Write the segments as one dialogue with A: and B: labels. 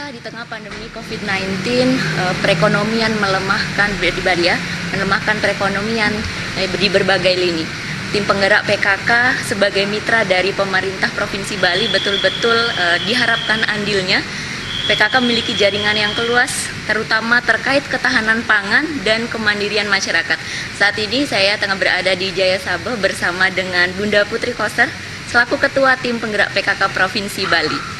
A: kita di tengah pandemi COVID-19, perekonomian melemahkan di Bali ya, melemahkan perekonomian di berbagai lini. Tim penggerak PKK sebagai mitra dari pemerintah Provinsi Bali betul-betul diharapkan andilnya. PKK memiliki jaringan yang luas, terutama terkait ketahanan pangan dan kemandirian masyarakat. Saat ini saya tengah berada di Jaya Sabah bersama dengan Bunda Putri Koster, selaku Ketua Tim Penggerak PKK Provinsi Bali.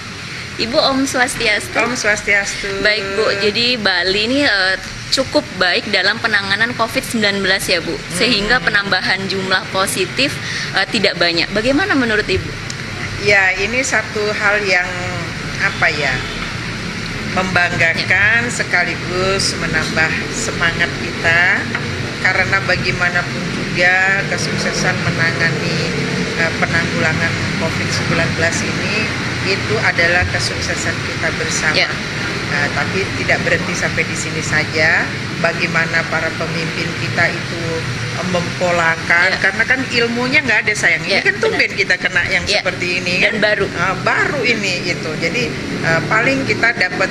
A: Ibu, Om Swastiastu.
B: Om Swastiastu.
A: Baik Bu, jadi Bali ini cukup baik dalam penanganan COVID-19 ya Bu, sehingga penambahan jumlah positif tidak banyak. Bagaimana menurut Ibu?
B: Ya, ini satu hal yang membanggakan sekaligus menambah semangat kita, karena bagaimanapun juga kesuksesan menangani penanggulangan COVID-19 ini itu adalah kesuksesan kita bersama. Tapi tidak berhenti sampai di sini saja. Bagaimana para pemimpin kita itu mempolakan, karena kan ilmunya nggak ada sayang. Ini kan tumben kita kena yang seperti ini
A: dan
B: kan?
A: baru
B: ini itu. Jadi paling kita dapat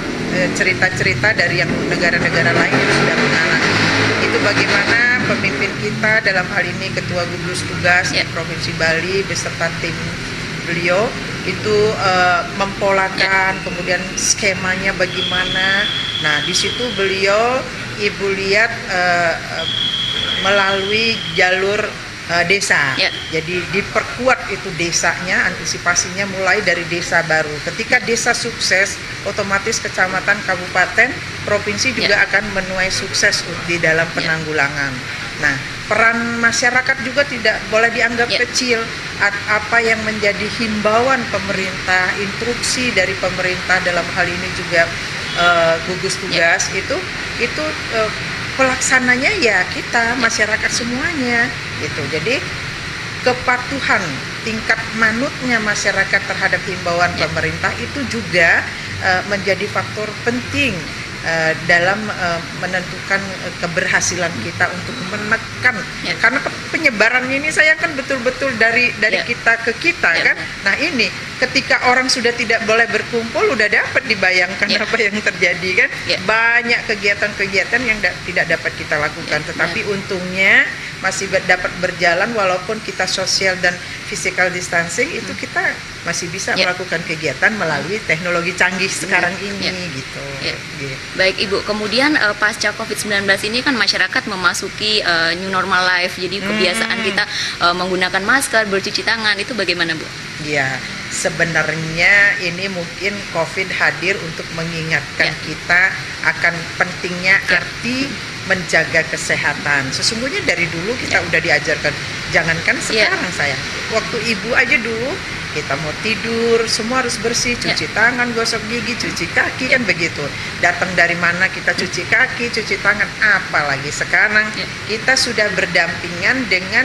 B: cerita-cerita dari yang negara-negara lain yang sudah mengalami. Itu bagaimana pemimpin kita, dalam hal ini Ketua Gugus Tugas Provinsi Bali beserta tim beliau itu mempolakan, kemudian skemanya bagaimana. Nah, di situ beliau Ibu lihat melalui jalur desa. Jadi diperkuat itu desanya, antisipasinya mulai dari desa baru. Ketika desa sukses, otomatis kecamatan, kabupaten, provinsi juga akan menuai sukses di dalam penanggulangan. Nah, peran masyarakat juga tidak boleh dianggap kecil. Apa yang menjadi himbauan pemerintah, instruksi dari pemerintah dalam hal ini juga gugus tugas itu pelaksananya ya kita masyarakat semuanya gitu. Jadi kepatuhan, tingkat manutnya masyarakat terhadap himbauan pemerintah itu juga menjadi faktor penting dalam menentukan keberhasilan kita untuk menekan, karena penyebarannya ini saya kan betul-betul dari kita ke kita kan. Nah, ini ketika orang sudah tidak boleh berkumpul, udah dapat dibayangkan apa yang terjadi kan. Banyak kegiatan-kegiatan yang tidak dapat kita lakukan, tetapi untungnya masih dapat berjalan walaupun kita sosial dan physical distancing. Itu kita masih bisa melakukan kegiatan melalui teknologi canggih sekarang ini gitu.
A: Baik Ibu, kemudian pasca COVID-19 ini kan masyarakat memasuki new normal life, jadi kebiasaan kita menggunakan masker, bercuci tangan, itu bagaimana Bu?
B: Ya, sebenarnya ini mungkin COVID hadir untuk mengingatkan kita akan pentingnya arti menjaga kesehatan. Sesungguhnya dari dulu kita udah diajarkan, jangankan sekarang saya, waktu ibu aja dulu kita mau tidur semua harus bersih, cuci tangan, gosok gigi, cuci kaki, kan begitu. Datang dari mana kita cuci kaki, cuci tangan, apalagi sekarang kita sudah berdampingan dengan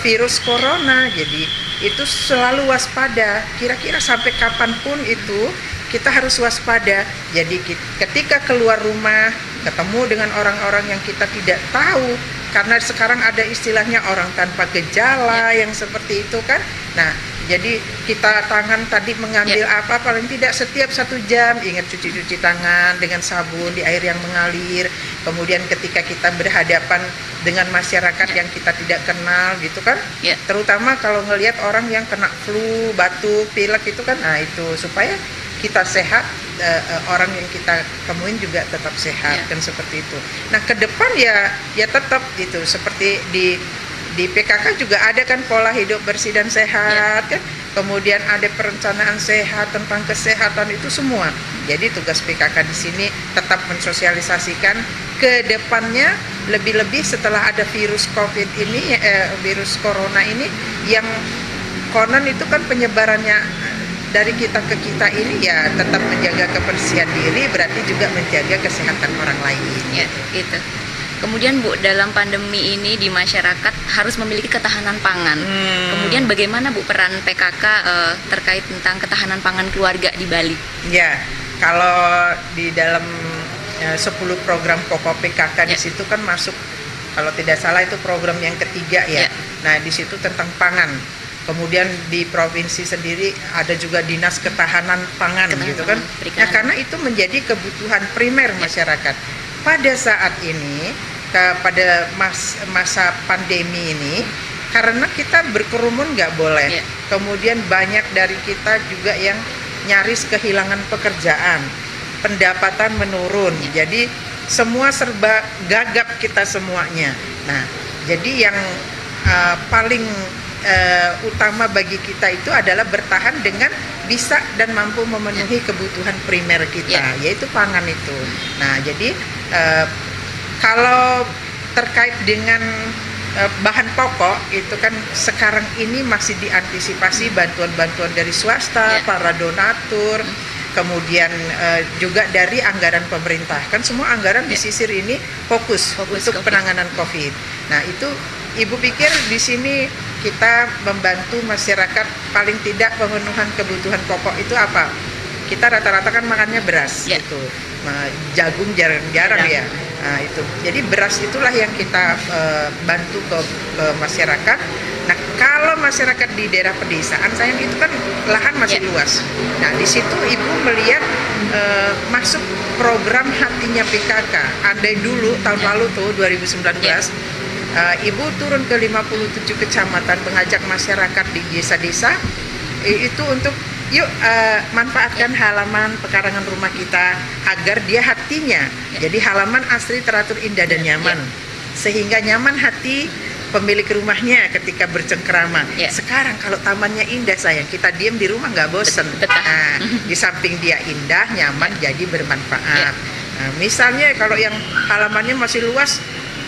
B: virus corona. Jadi itu selalu waspada, kira-kira sampai kapanpun itu kita harus waspada. Jadi ketika keluar rumah ketemu dengan orang-orang yang kita tidak tahu, karena sekarang ada istilahnya orang tanpa gejala yang seperti itu kan. Nah, jadi kita tangan tadi mengambil apa, paling tidak setiap 1 jam ingat cuci tangan dengan sabun di air yang mengalir. Kemudian ketika kita berhadapan dengan masyarakat yang kita tidak kenal gitu kan, terutama kalau ngelihat orang yang kena flu, batuk, pilek itu kan, nah itu supaya kita sehat, orang yang kita temuin juga tetap sehat kan, seperti itu. Nah, ke depan ya tetap gitu, seperti di PKK juga ada kan pola hidup bersih dan sehat kan, kemudian ada perencanaan sehat tentang kesehatan itu semua. Jadi tugas PKK di sini tetap mensosialisasikan ke depannya, lebih-lebih setelah ada virus COVID ini, virus corona ini yang konon itu kan penyebarannya dari kita ke kita ini, ya tetap menjaga kebersihan diri berarti juga menjaga kesehatan orang lain.
A: Gitu. Kemudian Bu, dalam pandemi ini di masyarakat harus memiliki ketahanan pangan. Kemudian bagaimana Bu peran PKK terkait tentang ketahanan pangan keluarga di Bali?
B: Ya, kalau di dalam 10 program pokok PKK di situ kan masuk, kalau tidak salah itu program yang ketiga ya. Nah, di situ tentang pangan. Kemudian di provinsi sendiri ada juga dinas ketahanan pangan gitu kan. Nah, karena itu menjadi kebutuhan primer masyarakat. Pada saat ini, pada masa pandemi ini, karena kita berkerumun nggak boleh. Kemudian banyak dari kita juga yang nyaris kehilangan pekerjaan, pendapatan menurun. Jadi semua serba gagap kita semuanya. Nah, jadi yang paling utama bagi kita itu adalah bertahan dengan bisa dan mampu memenuhi kebutuhan primer kita, yaitu pangan itu. Nah, jadi kalau terkait dengan bahan pokok itu kan sekarang ini masih diantisipasi bantuan-bantuan dari swasta, para donatur, kemudian juga dari anggaran pemerintah. Kan semua anggaran disisir ini fokus untuk penanganan COVID. Nah, itu Ibu pikir di sini kita membantu masyarakat paling tidak pemenuhan kebutuhan pokok itu apa? Kita rata-rata kan makannya beras gitu. Jagung jarang-jarang ya. Nah, itu. Jadi beras itulah yang kita bantu ke masyarakat. Nah, kalau masyarakat di daerah pedesaan, sayang itu kan lahan masih luas. Nah, di situ Ibu melihat masuk program Hatinya PKK. Andai dulu tahun lalu tuh 2019, Ibu turun ke 57 kecamatan mengajak masyarakat di desa-desa itu untuk yuk manfaatkan halaman pekarangan rumah kita agar dia hatinya jadi halaman asri teratur indah dan nyaman, sehingga nyaman hati pemilik rumahnya ketika bercengkrama. Sekarang kalau tamannya indah, sayang, kita diam di rumah nggak bosen. Nah, di samping dia indah, nyaman, jadi bermanfaat. Nah, misalnya kalau yang halamannya masih luas,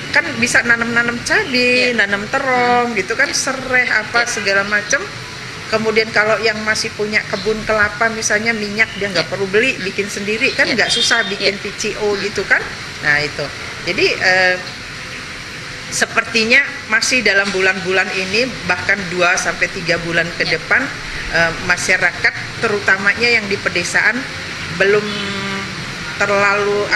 B: kan bisa nanam cabai, nanam terong gitu kan, serai apa segala macam. Kemudian kalau yang masih punya kebun kelapa misalnya, minyak dia nggak perlu beli, bikin sendiri kan, nggak susah bikin PCO gitu kan. Nah itu, jadi sepertinya masih dalam bulan-bulan ini, bahkan 2-3 bulan ke depan, masyarakat terutamanya yang di pedesaan belum terlalu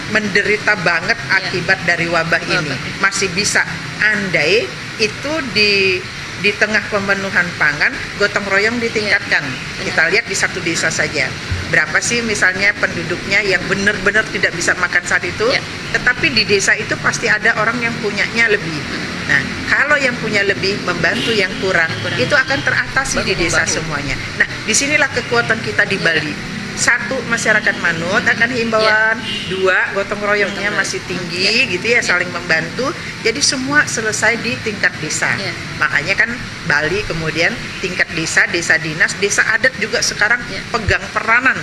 B: menderita banget akibat dari wabah ini. Masih bisa, andai itu di tengah pemenuhan pangan, gotong royong ditingkatkan. Kita lihat di satu desa saja, berapa sih misalnya penduduknya yang benar-benar tidak bisa makan saat itu, tetapi di desa itu pasti ada orang yang punyanya lebih. Nah, kalau yang punya lebih membantu yang kurang, itu akan teratasi di desa semuanya. Nah, disinilah kekuatan kita di Bali. 1, masyarakat manut akan himbauan. 2, gotong royongnya masih tinggi gitu ya, saling membantu. Jadi semua selesai di tingkat desa. Makanya kan Bali kemudian tingkat desa, desa dinas, desa adat juga sekarang pegang peranan,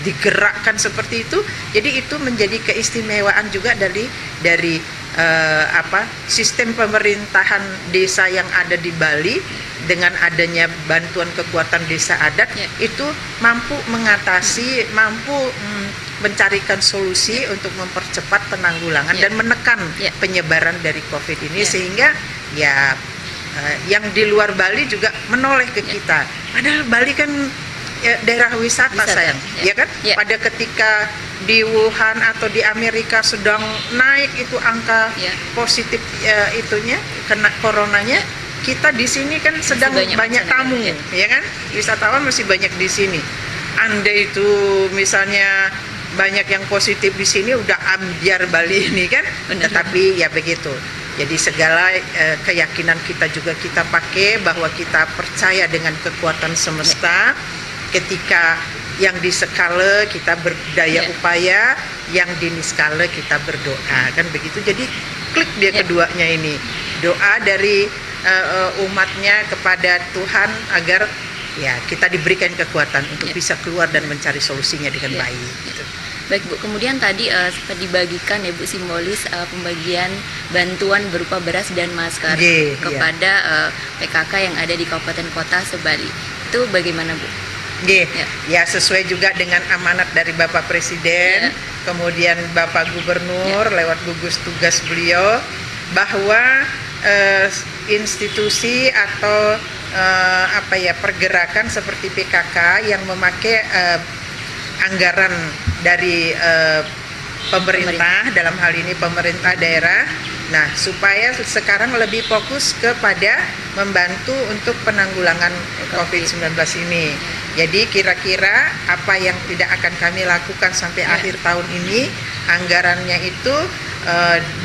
B: digerakkan seperti itu. Jadi itu menjadi keistimewaan juga dari sistem pemerintahan desa yang ada di Bali. Dengan adanya bantuan kekuatan desa adat, itu mampu mengatasi, mampu mencarikan solusi untuk mempercepat penanggulangan dan menekan penyebaran dari COVID ini, sehingga yang di luar Bali juga menoleh ke kita. Padahal Bali kan daerah wisata sayang, ya kan? Pada ketika di Wuhan atau di Amerika sedang naik itu angka positif itunya, kena coronanya, kita di sini kan sedang banyak tamu, ya kan? Wisatawan masih banyak di sini. Andai itu misalnya banyak yang positif di sini, udah ambiar Bali ini kan? Tetapi ya begitu. Jadi segala keyakinan kita juga kita pakai bahwa kita percaya dengan kekuatan semesta. Ketika yang di skala kita berdaya upaya, yang di niskala kita berdoa, kan begitu. Jadi klik dia keduanya ini, doa dari umatnya kepada Tuhan agar kita diberikan kekuatan untuk bisa keluar dan mencari solusinya dengan baik. Gitu.
A: Baik Bu, kemudian tadi sempat dibagikan ya Bu, simbolis pembagian bantuan berupa beras dan masker kepada PKK yang ada di kabupaten kota se-Bali. Itu bagaimana Bu?
B: Ya sesuai juga dengan amanat dari Bapak Presiden, kemudian Bapak Gubernur lewat gugus tugas beliau, bahwa institusi atau pergerakan seperti PKK yang memakai anggaran dari pemerintah, dalam hal ini pemerintah daerah, Nah, supaya sekarang lebih fokus kepada membantu untuk penanggulangan COVID-19 ini. Jadi kira-kira apa yang tidak akan kami lakukan sampai akhir tahun ini, anggarannya itu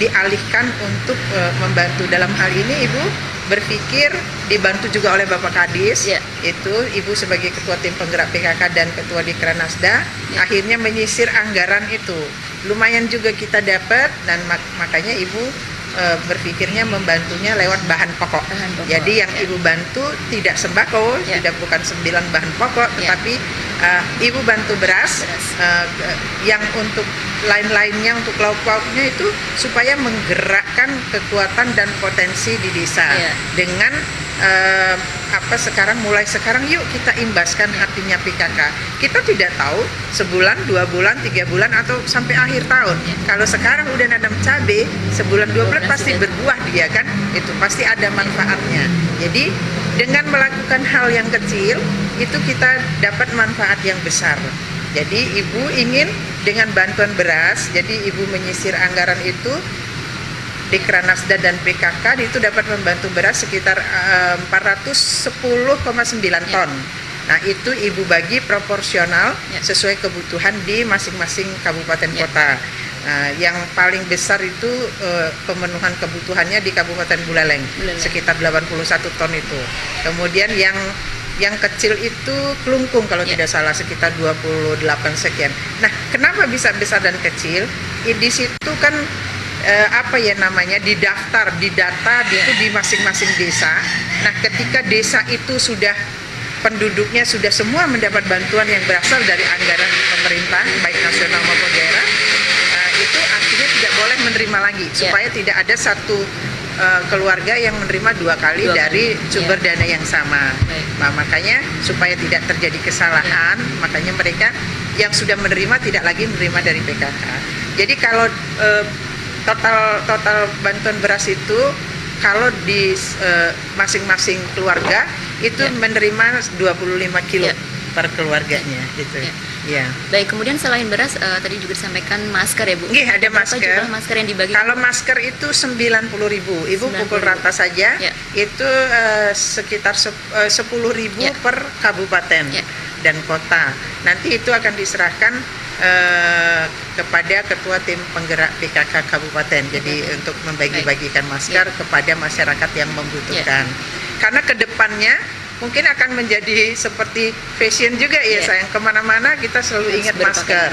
B: dialihkan untuk membantu. Dalam hal ini Ibu berpikir dibantu juga oleh Bapak Kadis, itu Ibu sebagai Ketua Tim Penggerak PKK dan Ketua Dikranasda, akhirnya menyisir anggaran itu. Lumayan juga kita dapat, dan makanya Ibu berpikirnya membantunya lewat bahan pokok. Jadi yang Ibu bantu tidak sembako, tidak bukan 9 bahan pokok, tetapi Ibu bantu beras, yang untuk lain-lainnya, untuk lauk-lauknya itu supaya menggerakkan kekuatan dan potensi di desa dengan mulai sekarang yuk kita imbaskan hatinya PKK. Kita tidak tahu sebulan, 2 bulan, 3 bulan atau sampai akhir tahun. Kalau sekarang udah nanam cabai, sebulan 2 bulan pasti berbuah dia kan, itu pasti ada manfaatnya. Jadi dengan melakukan hal yang kecil itu kita dapat manfaat yang besar. Jadi Ibu ingin dengan bantuan beras, jadi Ibu menyisir anggaran itu, Dikranasda dan PKK itu dapat membantu beras sekitar 410,9 ton. Nah, itu Ibu bagi proporsional sesuai kebutuhan di masing-masing kabupaten kota. Yang paling besar itu pemenuhan kebutuhannya di Kabupaten Buleleng, sekitar 81 ton itu. Kemudian yang kecil itu Klungkung kalau tidak salah, sekitar 28 sekian. Nah, kenapa bisa besar dan kecil? Di situ kan didaftar, didata itu di masing-masing desa. Nah, ketika desa itu sudah penduduknya sudah semua mendapat bantuan yang berasal dari anggaran pemerintah baik nasional maupun daerah, itu artinya tidak boleh menerima lagi, supaya tidak ada satu keluarga yang menerima 2 kali dari sumber dana yang sama. Nah, makanya supaya tidak terjadi kesalahan, makanya mereka yang sudah menerima tidak lagi menerima dari PKK. Jadi kalau total bantuan beras itu kalau di masing-masing keluarga itu menerima 25 kilo per keluarganya gitu.
A: Baik, kemudian selain beras tadi juga disampaikan masker ya Bu.
B: Ada masker.
A: Jumlah masker yang dibagi?
B: Kalau masker itu 90.000. Ibu pukul rata saja itu sekitar 10.000 per kabupaten dan kota. Nanti itu akan diserahkan kepada Ketua Tim Penggerak PKK Kabupaten. Jadi untuk membagi-bagikan masker kepada masyarakat yang membutuhkan. Karena kedepannya mungkin akan menjadi seperti fashion juga sayang, kemana-mana kita selalu ingat masker.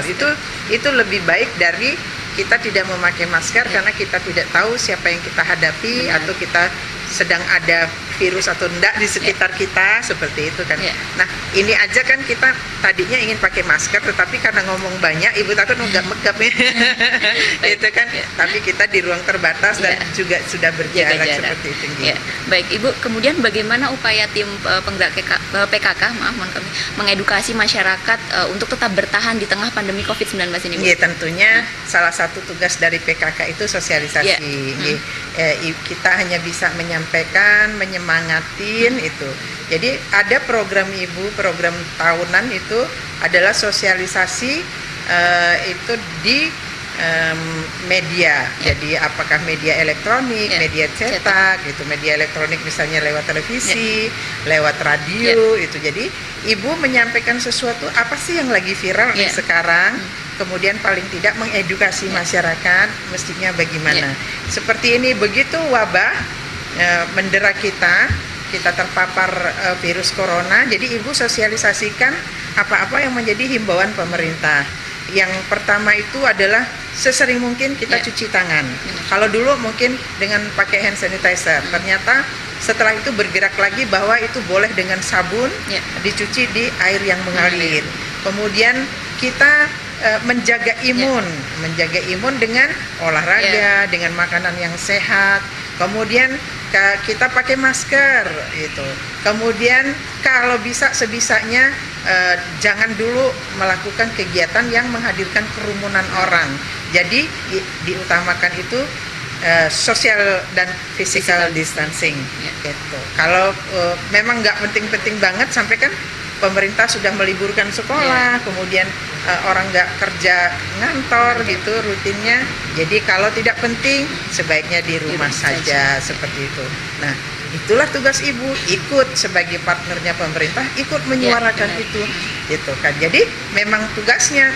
B: Itu lebih baik dari kita tidak memakai masker karena kita tidak tahu siapa yang kita hadapi atau kita sedang ada virus atau enggak di sekitar kita, seperti itu kan. Nah, ini aja kan kita tadinya ingin pakai masker, tetapi karena ngomong banyak, Ibu takut megap-megap ya. Itu kan, tapi kita di ruang terbatas dan juga sudah berjarak seperti itu.
A: Baik, Ibu, kemudian bagaimana upaya tim penggerak PKK, mengedukasi masyarakat untuk tetap bertahan di tengah pandemi COVID-19 ini, Bu?
B: Tentunya salah satu tugas dari PKK itu sosialisasi. Kita hanya bisa menyampaikan, menyemangatin itu. Jadi ada program Ibu, program tahunan itu adalah sosialisasi itu di media. Jadi apakah media elektronik, media cetak, gitu. Media elektronik misalnya lewat televisi, lewat radio itu. Jadi Ibu menyampaikan sesuatu apa sih yang lagi viral nih sekarang. Kemudian paling tidak mengedukasi masyarakat mestinya bagaimana. Seperti ini, begitu wabah mendera kita terpapar virus corona, jadi Ibu sosialisasikan apa-apa yang menjadi himbauan pemerintah. Yang pertama itu adalah sesering mungkin kita cuci tangan. Kalau dulu mungkin dengan pakai hand sanitizer, ternyata setelah itu bergerak lagi bahwa itu boleh dengan sabun dicuci di air yang mengalir. Kemudian kita menjaga imun dengan olahraga, dengan makanan yang sehat. Kemudian kita pakai masker itu. Kemudian kalau bisa sebisanya jangan dulu melakukan kegiatan yang menghadirkan kerumunan orang. Jadi diutamakan itu social dan physical distancing gitu. Kalau memang nggak penting-penting banget, sampai kan pemerintah sudah meliburkan sekolah, kemudian orang nggak kerja ngantor gitu rutinnya. Jadi kalau tidak penting sebaiknya di rumah saja seperti itu. Nah, itulah tugas ibu, ikut sebagai partnernya pemerintah, ikut menyuarakan itu, gitu kan. Jadi memang tugasnya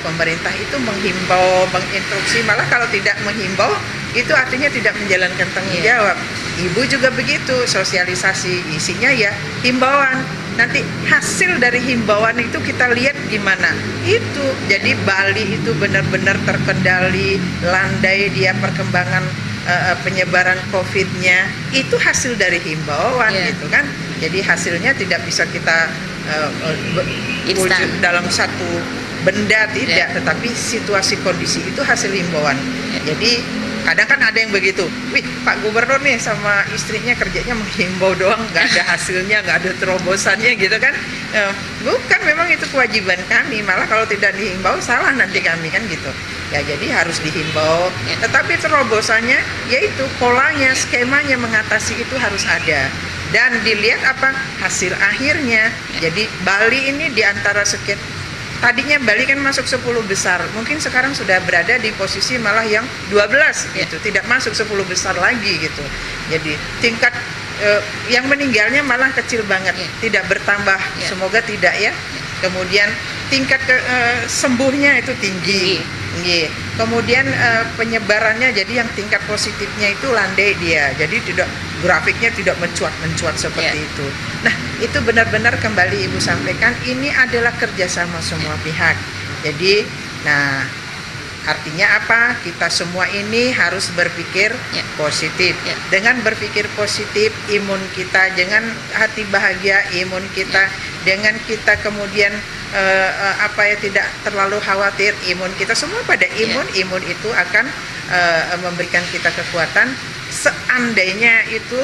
B: pemerintah itu menghimbau, menginstruksi. Malah kalau tidak menghimbau, itu artinya tidak menjalankan tanggung jawab. Ibu juga begitu, sosialisasi isinya ya himbauan. Nanti hasil dari himbauan itu kita lihat gimana. Itu jadi Bali itu benar-benar terkendali, landai dia perkembangan penyebaran COVID-nya, itu hasil dari himbauan gitu kan. Jadi hasilnya tidak bisa kita wujud dalam satu benda, tidak, tetapi situasi kondisi itu hasil himbauan. Jadi kadang kan ada yang begitu, wih Pak Gubernur nih sama istrinya kerjanya menghimbau doang, nggak ada hasilnya, nggak ada terobosannya gitu kan. Bukan, memang itu kewajiban kami, malah kalau tidak dihimbau salah nanti kami kan gitu. Ya jadi harus dihimbau, tetapi terobosannya yaitu polanya, skemanya mengatasi itu harus ada. Dan dilihat apa hasil akhirnya. Jadi Bali ini diantara sekian, tadinya Bali kan masuk 10 besar, mungkin sekarang sudah berada di posisi malah yang 12 gitu, tidak masuk 10 besar lagi gitu. Jadi tingkat yang meninggalnya malah kecil banget, tidak bertambah, semoga tidak ya. Kemudian tingkat sembuhnya itu tinggi. Kemudian penyebarannya jadi yang tingkat positifnya itu landai dia, jadi tidak, grafiknya tidak mencuat seperti itu. Nah, itu benar-benar kembali Ibu sampaikan, ini adalah kerjasama semua pihak. Jadi, nah artinya apa? Kita semua ini harus berpikir positif. Dengan berpikir positif, imun kita, dengan hati bahagia, imun kita, dengan kita kemudian tidak terlalu khawatir, imun kita semua pada imun itu akan memberikan kita kekuatan seandainya itu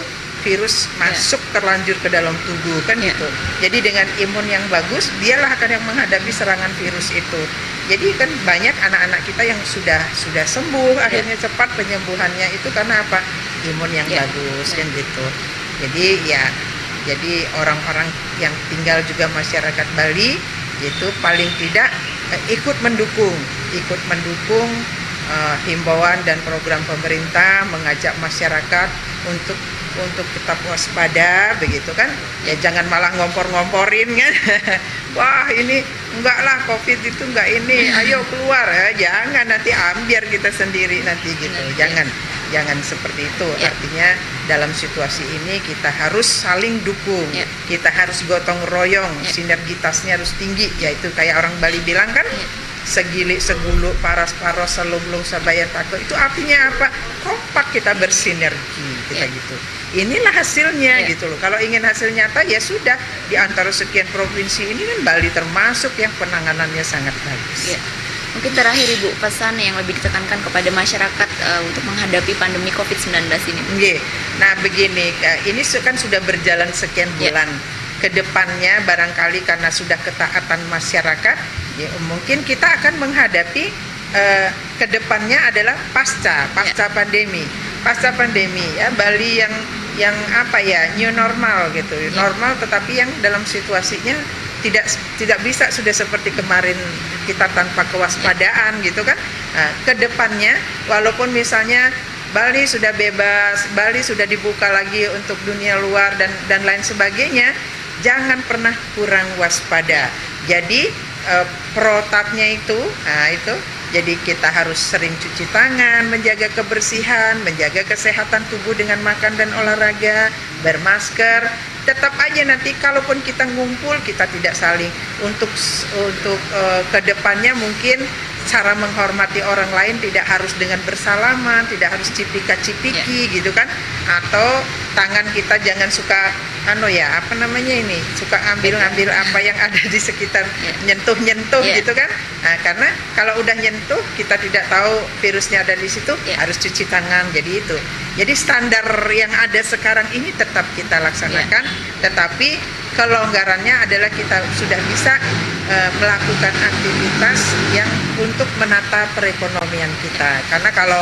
B: virus masuk terlanjur ke dalam tubuh kan gitu. Jadi dengan imun yang bagus, dialah akan yang menghadapi serangan virus itu. Jadi kan banyak anak-anak kita yang sudah sembuh, akhirnya cepat penyembuhannya itu karena apa? Imun yang bagus kan gitu. Jadi orang-orang yang tinggal juga masyarakat Bali itu paling tidak ikut mendukung himbauan dan program pemerintah, mengajak masyarakat untuk tetap waspada begitu kan. Ya jangan malah ngompor-ngomporin kan. Wah, ini enggak lah, COVID itu enggak ini, ayo keluar ya. Jangan, nanti ambiar kita sendiri nanti gitu. Jangan seperti itu. Artinya dalam situasi ini kita harus saling dukung. Kita harus gotong royong, sinergitasnya harus tinggi, yaitu kayak orang Bali bilang kan, segili segulu paras-paros selunglung sabaya tako. Itu artinya apa? Kompak kita bersinergi kita gitu. Inilah hasilnya gitu loh. Kalau ingin hasil nyata ya sudah, di antara sekian provinsi ini kan Bali termasuk yang penanganannya sangat bagus.
A: Mungkin terakhir Ibu, pesan yang lebih ditekankan kepada masyarakat untuk menghadapi pandemi COVID-19 ini.
B: Nah begini, ini kan sudah berjalan sekian bulan. Kedepannya barangkali karena sudah ketaatan masyarakat, ya mungkin kita akan menghadapi kedepannya adalah pasca pandemi ya, Bali yang apa ya, new normal gitu, normal tetapi yang dalam situasinya tidak bisa sudah seperti kemarin kita tanpa kewaspadaan gitu kan. Nah, kedepannya walaupun misalnya Bali sudah bebas, Bali sudah dibuka lagi untuk dunia luar dan lain sebagainya, jangan pernah kurang waspada. Jadi protapnya itu, jadi kita harus sering cuci tangan, menjaga kebersihan, menjaga kesehatan tubuh dengan makan dan olahraga, bermasker. Tetap aja nanti kalaupun kita ngumpul, kita tidak saling untuk kedepannya mungkin cara menghormati orang lain tidak harus dengan bersalaman, tidak harus cipika-cipiki gitu kan, atau tangan kita jangan suka suka ambil apa yang ada di sekitar, nyentuh gitu kan. Nah, karena kalau udah nyentuh kita tidak tahu virusnya ada di situ, harus cuci tangan. Jadi standar yang ada sekarang ini tetap kita laksanakan, tetapi kelonggarannya adalah kita sudah bisa melakukan aktivitas yang untuk menata perekonomian kita. Karena kalau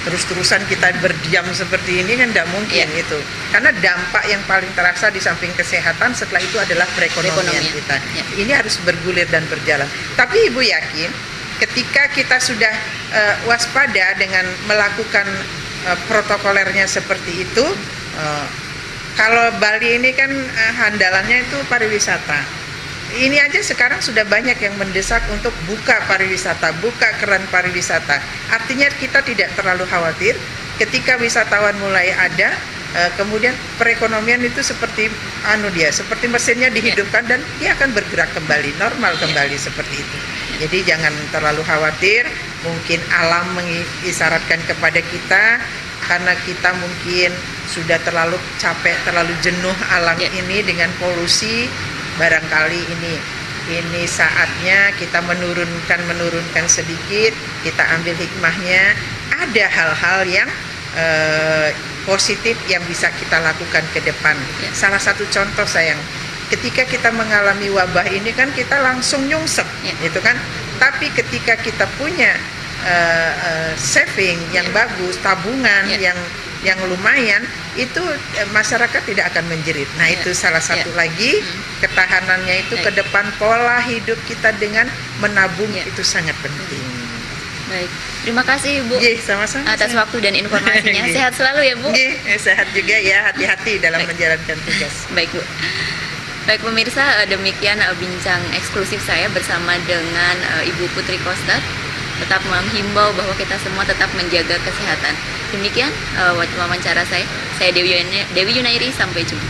B: terus-terusan kita berdiam seperti ini kan tidak mungkin
A: Ya.
B: itu. Karena dampak yang paling terasa di samping kesehatan setelah itu adalah perekonomian kita.
A: Ya.
B: Ini harus bergulir dan berjalan. Tapi Ibu yakin ketika kita sudah waspada dengan melakukan protokolernya seperti itu, kalau Bali ini kan handalannya itu pariwisata. Ini aja sekarang sudah banyak yang mendesak untuk buka pariwisata, buka keran pariwisata. Artinya kita tidak terlalu khawatir ketika wisatawan mulai ada, kemudian perekonomian itu seperti seperti mesinnya dihidupkan dan dia akan bergerak kembali, normal kembali seperti itu. Jadi jangan terlalu khawatir, mungkin alam mengisyaratkan kepada kita karena kita mungkin sudah terlalu capek, terlalu jenuh alam ini dengan polusi. Barangkali ini saatnya kita menurunkan sedikit, kita ambil hikmahnya. Ada hal-hal yang positif yang bisa kita lakukan ke depan. Salah satu contoh sayang, ketika kita mengalami wabah ini kan kita langsung nyungsep, gitu kan. Tapi ketika kita punya saving yang bagus, tabungan yang lumayan, itu masyarakat tidak akan menjerit. Nah, itu salah satu lagi ketahanannya itu ke depan, pola hidup kita dengan menabung itu sangat penting.
A: Baik, terima kasih Ibu
B: sama-sama
A: atas waktu dan informasinya. Sehat selalu ya Bu.
B: Sehat juga ya, hati-hati dalam menjalankan tugas.
A: Baik Bu. Baik pemirsa, demikian bincang eksklusif saya bersama dengan Ibu Putri Koster. Tetap menghimbau bahwa kita semua tetap menjaga kesehatan. Demikian wawancara saya. Saya Dewi Yunairi, sampai jumpa.